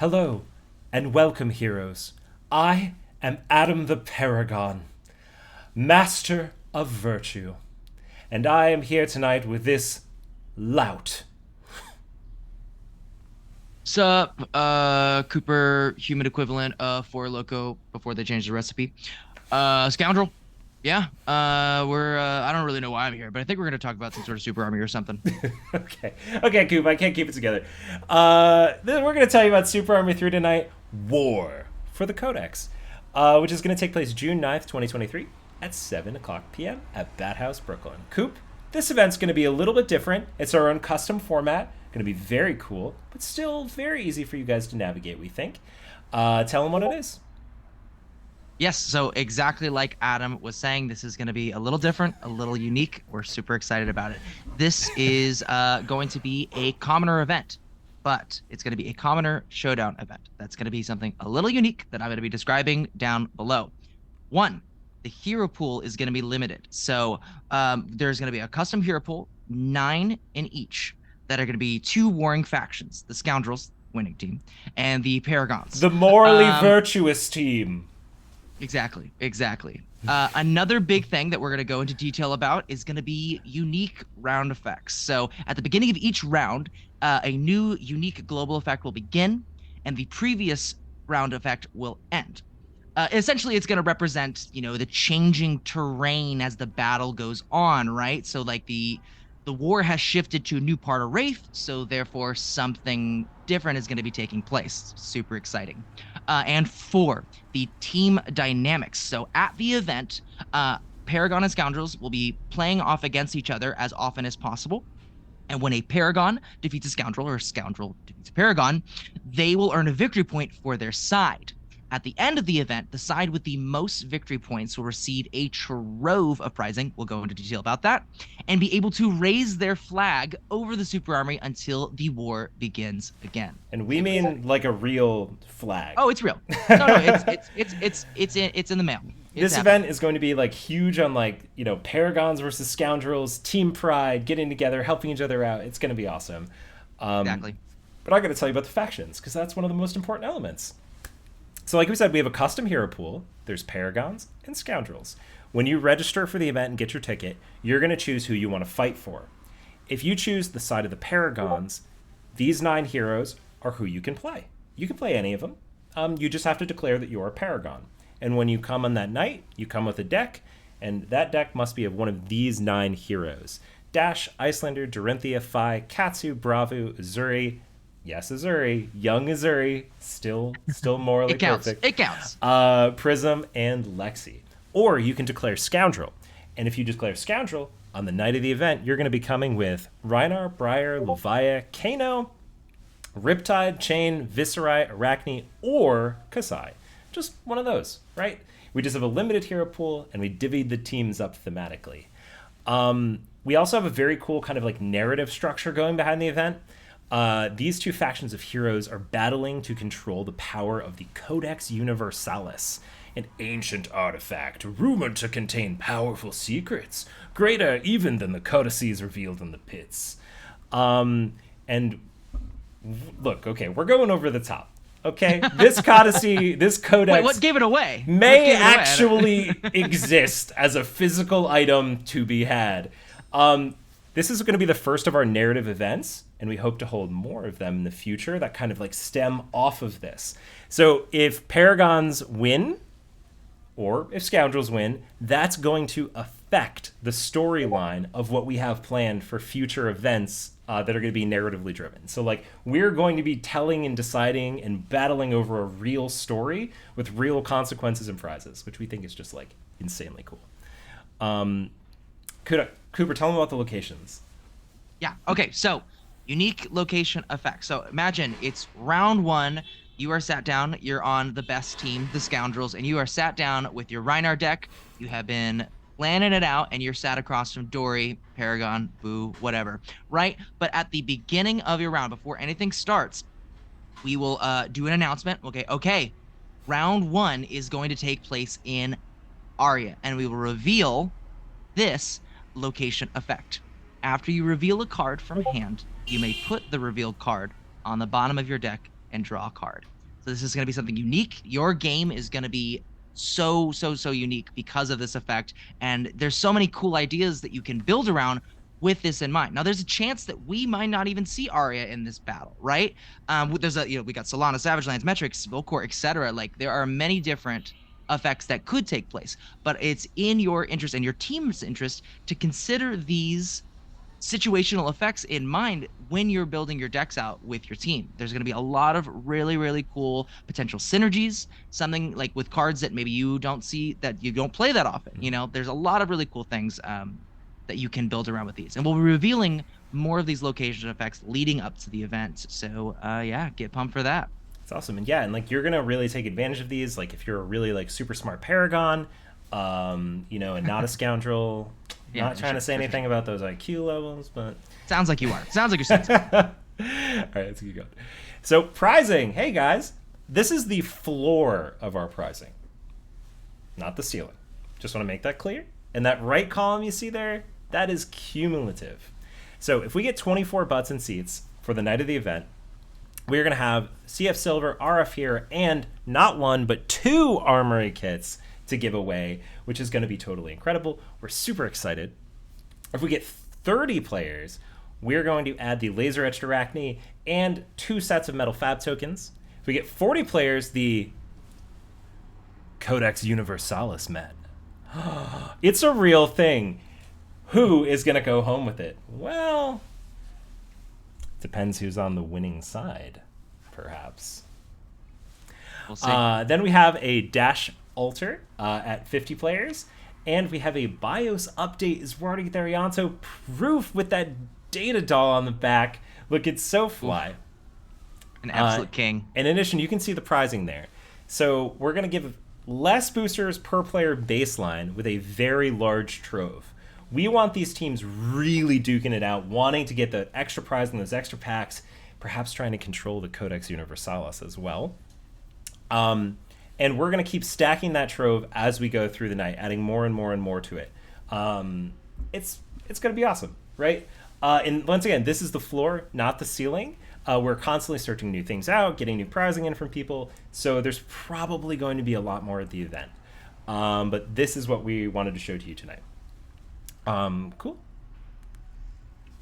Hello, and welcome, heroes. I am Adam the Paragon, Master of Virtue, and I am here tonight with this lout. Sup, Cooper, human equivalent of Four Loco before they changed the recipe. Scoundrel. Yeah, I don't really know why I'm here, but I think we're gonna talk about some sort of super army or something. Okay, Coop, I can't keep it together. Then we're going to tell you about Super Army 3 tonight, War for the Codex, which is going to take place June 9th, 2023 at 7 o'clock p.m. at Bat House, Brooklyn. Coop, this event's going to be a little bit different. It's our own custom format, going to be very cool, but still very easy for you guys to navigate, we think. Tell them what it is. Yes, so exactly like Adam was saying, this is gonna be a little different, a little unique. We're super excited about it. This is going to be a commoner event, but it's gonna be a commoner showdown event. That's gonna be something a little unique that I'm gonna be describing down below. One, the hero pool is going to be limited. So there's going to be a custom hero pool, 9 in each, that are going to be two warring factions: the Scoundrels, winning team, and the Paragons. The morally Um, virtuous team. exactly. Another big thing that we're going to go into detail about is going to be unique round effects. So at the beginning of each round, a new unique global effect will begin, and the previous round effect will end. Essentially, it's going to represent, the changing terrain as the battle goes on, right? So like the war has shifted to a new part of Wraith, so therefore something different is going to be taking place. Super exciting. And four, the team dynamics. So at the event, Paragon and Scoundrels will be playing off against each other as often as possible. And when a Paragon defeats a Scoundrel or a Scoundrel defeats a Paragon, they will earn a victory point for their side. At the end of the event, the side with the most victory points will receive a trove of prizing. We'll go into detail about that, and be able to raise their flag over the Super Army until the war begins again. And we Super mean exciting. like a real flag. Oh, it's real. No, it's in the mail. It's This happening. event is going to be like huge on paragons versus scoundrels, team pride, getting together, helping each other out. It's going to be awesome. Exactly. But I got to tell you about the factions because that's one of the most important elements. So, like we said, we have a custom hero pool. There's paragons and scoundrels. When you register for the event and get your ticket, you're going to choose who you want to fight for. If you choose the side of the paragons, these 9 heroes are who you can play. You can play any of them. You just have to declare that you're a paragon. And when you come on that night, you come with a deck, and that deck must be of one of these 9 heroes: Dash, Icelander, Dorinthia, Phi, Katsu, Bravu, Azuri. Yes, Azuri, young Azuri, still morally It counts. perfect. It counts. Prism and Lexi. Or you can declare Scoundrel. And if you declare Scoundrel, on the night of the event, you're going to be coming with Reinar, Briar, Levia, Kano, Riptide, Chain, Viscerai, Arachne, or Kasai. Just one of those, right? We just have a limited hero pool, and we divvied the teams up thematically. We also have a very cool kind of like narrative structure going behind the event. These two factions of heroes are battling to control the power of the Codex Universalis, an ancient artifact rumored to contain powerful secrets, greater even than the codices revealed in the pits. And look, okay, we're going over the top. Okay, this codice, this codex Wait, what gave it away? What may gave it away? actually exist as a physical item to be had. This is going to be the first of our narrative events, and we hope to hold more of them in the future that kind of like stem off of this. So if Paragons win, or if Scoundrels win, that's going to affect the storyline of what we have planned for future events that are going to be narratively driven. So, like, we're going to be telling and deciding and battling over a real story with real consequences and prizes, which we think is just, like, insanely cool. Cooper, tell them about the locations. Yeah. Okay. So, unique location effect. So, imagine it's round one. You are sat down. You're on the best team, the Scoundrels, and you are sat down with your Reinar deck. You have been planning it out, and you're sat across from Dory, Paragon, Boo, whatever, right? But at the beginning of your round, before anything starts, we will do an announcement. Okay. Round one is going to take place in Arya, and we will reveal this location effect. After you reveal a card from hand, you may put the revealed card on the bottom of your deck and draw a card. So this is going to be something unique. Your game is going to be so unique because of this effect, and there's so many cool ideas that you can build around with this in mind. Now there's a chance that we might not even see Arya in this battle, right? There's we got Solana, Savage Lands, Metrics, Volcor, etc. Like there are many different effects that could take place, but it's in your interest and your team's interest to consider these situational effects in mind when you're building your decks out with your team. There's going to be a lot of really cool potential synergies, something like with cards that maybe you don't see, that you don't play that often. There's a lot of really cool things that you can build around with these, and we'll be revealing more of these location effects leading up to the event. So yeah, get pumped for that. It's awesome. And yeah, and like you're gonna really take advantage of these, like if you're a really like super smart paragon, and not a scoundrel. Yeah, not trying to say anything about those IQ levels, but sounds like you are. Sounds like you're sensitive. All right, let's keep going. So prizing, hey guys, this is the floor of our prizing, not the ceiling. Just want to make that clear. And that right column you see there, that is cumulative. So if we get 24 butts and seats for the night of the event, we're going to have CF Silver, RF here, and not one, but 2 Armory kits to give away, which is going to be totally incredible. We're super excited. If we get 30 players, we're going to add the Laser Etched Arachne and 2 sets of Metal Fab tokens. If we get 40 players, the Codex Universalis men. It's a real thing. Who is going to go home with it? Well, depends who's on the winning side, perhaps. We'll see. Then we have a Dash Altar at 50 players, and we have a BIOS update Iswardi Therianto proof with that data doll on the back, looking so fly. An absolute king. In addition, you can see the prizing there. So we're going to give less boosters per player baseline with a very large trove. We want these teams really duking it out, wanting to get the extra prize and those extra packs, perhaps trying to control the Codex Universalis as well. And we're going to keep stacking that trove as we go through the night, adding more and more and more to it. It's going to be awesome, right? And once again, this is the floor, not the ceiling. We're constantly searching new things out, getting new prizing in from people. So there's probably going to be a lot more at the event. But this is what we wanted to show to you tonight. Cool.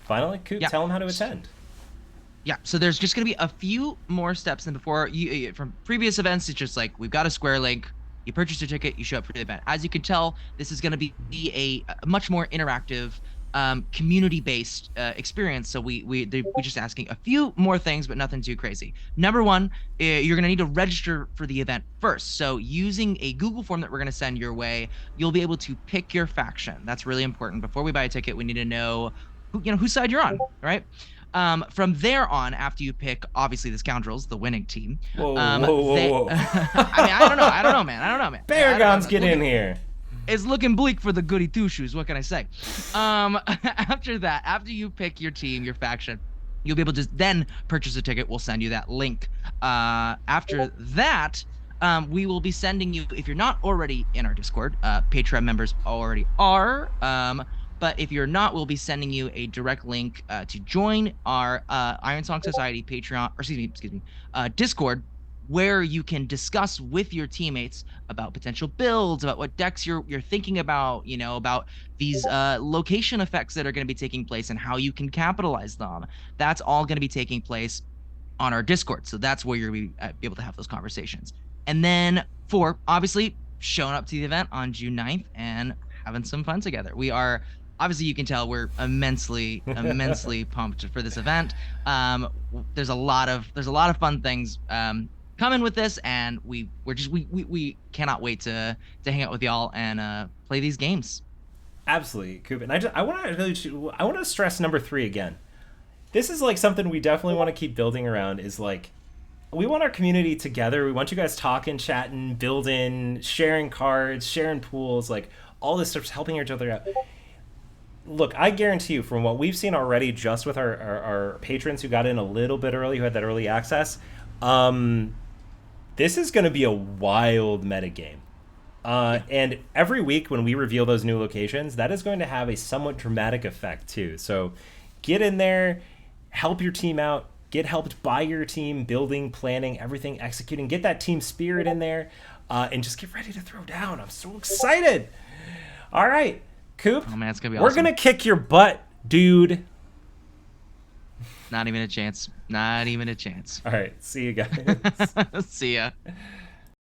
Finally, Coop, tell them how to attend. Yeah, so there's just going to be a few more steps than before. From previous events, it's just like, we've got a Square link, you purchase your ticket, you show up for the event. As you can tell, this is going to be a much more interactive, community-based experience. So we're just asking a few more things, but nothing too crazy. Number one, you're going to need to register for the event first. So using a Google form that we're going to send your way, you'll be able to pick your faction. That's really important. Before we buy a ticket, we need to know whose side you're on, right? From there on, after you pick, obviously, the Scoundrels, the winning team. Whoa. I mean, I don't know, man. Paragons, get in here. It's looking bleak for the goody two-shoes. What can I say? After that, after you pick your team, your faction, you'll be able to then purchase a ticket. We'll send you that link. After that, we will be sending you, if you're not already in our Discord, Patreon members already are. But if you're not, we'll be sending you a direct link to join our Iron Song Society Patreon, or excuse me, Discord, where you can discuss with your teammates about potential builds, about what decks you're thinking about, about these location effects that are going to be taking place and how you can capitalize them. That's all going to be taking place on our Discord. So that's where you're going to be able to have those conversations. And then for, obviously, showing up to the event on June 9th and having some fun together. We are... Obviously, you can tell we're immensely pumped for this event. There's a lot of fun things coming with this, and we cannot wait to hang out with y'all and play these games. Absolutely, Coop. And I want to stress number 3 again. This is like something we definitely want to keep building around. Is like, we want our community together. We want you guys talking, chatting, building, sharing cards, sharing pools, like all this stuff, helping each other out. Look, I guarantee you, from what we've seen already, just with our patrons who got in a little bit early, who had that early access, this is going to be a wild metagame. And every week when we reveal those new locations, that is going to have a somewhat dramatic effect too. So get in there, help your team out, get helped by your team, building, planning, everything, executing. Get that team spirit in there, and just get ready to throw down. I'm so excited. All right, Coop. Oh man, it's gonna be we're awesome. gonna kick your butt, dude. Not even a chance. Not even a chance. All right, see you guys. See ya.